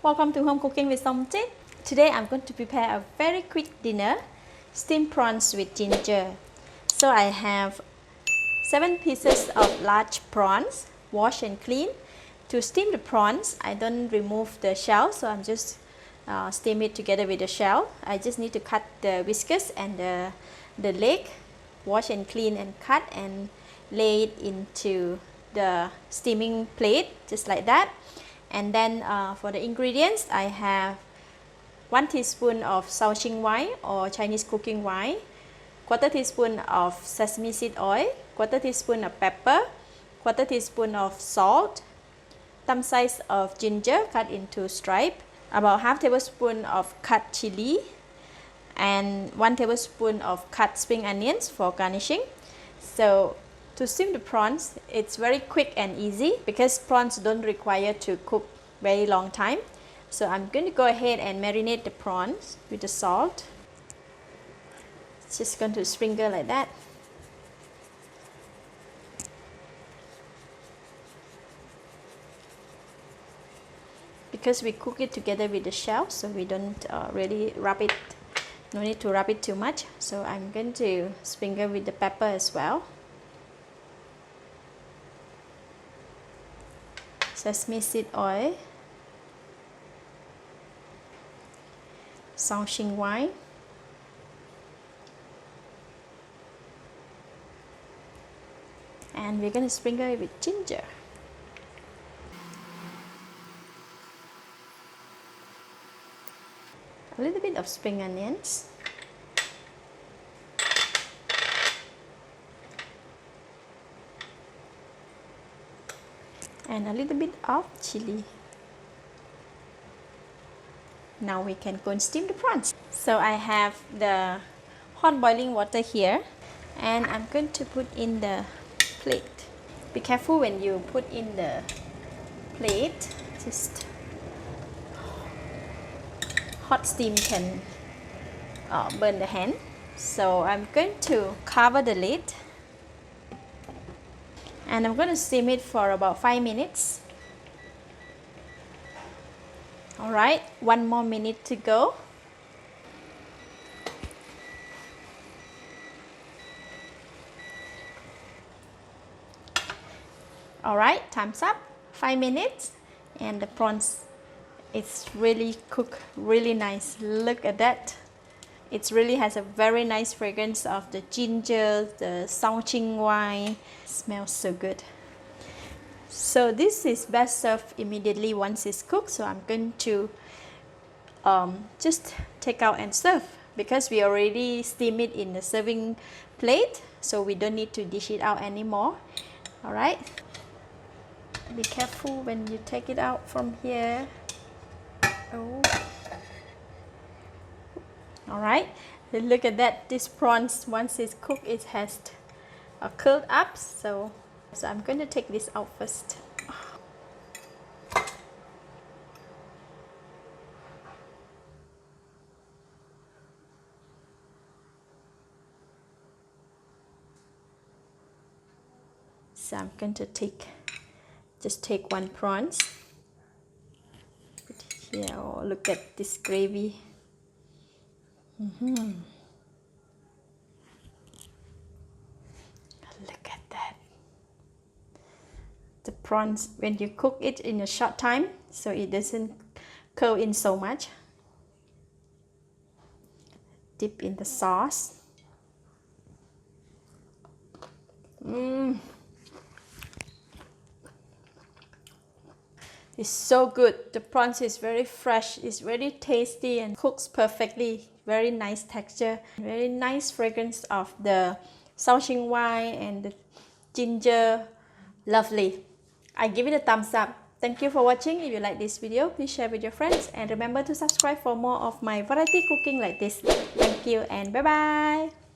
Welcome to Home Cooking with Somjit. Today I'm going to prepare a very quick dinner, steamed prawns with ginger. So I have 7 pieces of large prawns, wash and clean. To steam the prawns, I don't remove the shell, so I'm just steam it together with the shell. I just need to cut the whiskers and the leg, wash and clean and cut and lay it into the steaming plate, just like that. And then for the ingredients, I have 1 teaspoon of Shaoxing wine or Chinese cooking wine, 1/4 teaspoon of sesame seed oil, 1/4 teaspoon of pepper, 1/4 teaspoon of salt, thumb size of ginger cut into stripe, about 1/2 tablespoon of cut chilli, and 1 tablespoon of cut spring onions for garnishing. So to steam the prawns, it's very quick and easy because prawns don't require to cook very long time. So I'm going to go ahead and marinate the prawns with the salt. It's just going to sprinkle like that. Because we cook it together with the shell, so we don't really rub it, no need to rub it too much. So I'm going to sprinkle with the pepper as well. Sesame seed oil, Shaoxing wine, and we're going to sprinkle it with ginger. A little bit of spring onions, and a little bit of chili. Now we can go and steam the prawns. So I have the hot boiling water here, and I'm going to put in the plate. Be careful when you put in the plate, just hot steam can burn the hand. So I'm going to cover the lid and I'm going to steam it for about 5 minutes. Alright, 1 more minute to go. Alright, time's up. 5 minutes and the prawns, it's really cooked really nice. Look at that. It really has a very nice fragrance of the ginger, the Shaoxing wine. Smells so good. So this is best served immediately once it's cooked. So I'm going to just take out and serve because we already steam it in the serving plate. So we don't need to dish it out anymore. Alright. Be careful when you take it out from here. Oh. Alright, look at that. This prawns, once it's cooked, it has curled up. So I'm going to take this out first. So I'm going to just take 1 prawns. Put it here. Oh, look at this gravy. Look at that. The prawns, when you cook it in a short time, so it doesn't curl in so much. Dip in the sauce. It's so good. The prawns is very fresh, it's very tasty and cooks perfectly. Very nice texture, very nice fragrance of the Shaoxing wine and the ginger. Lovely. I give it a thumbs up. Thank you for watching. If you like this video, please share with your friends and remember to subscribe for more of my variety cooking like this. Thank you and bye bye.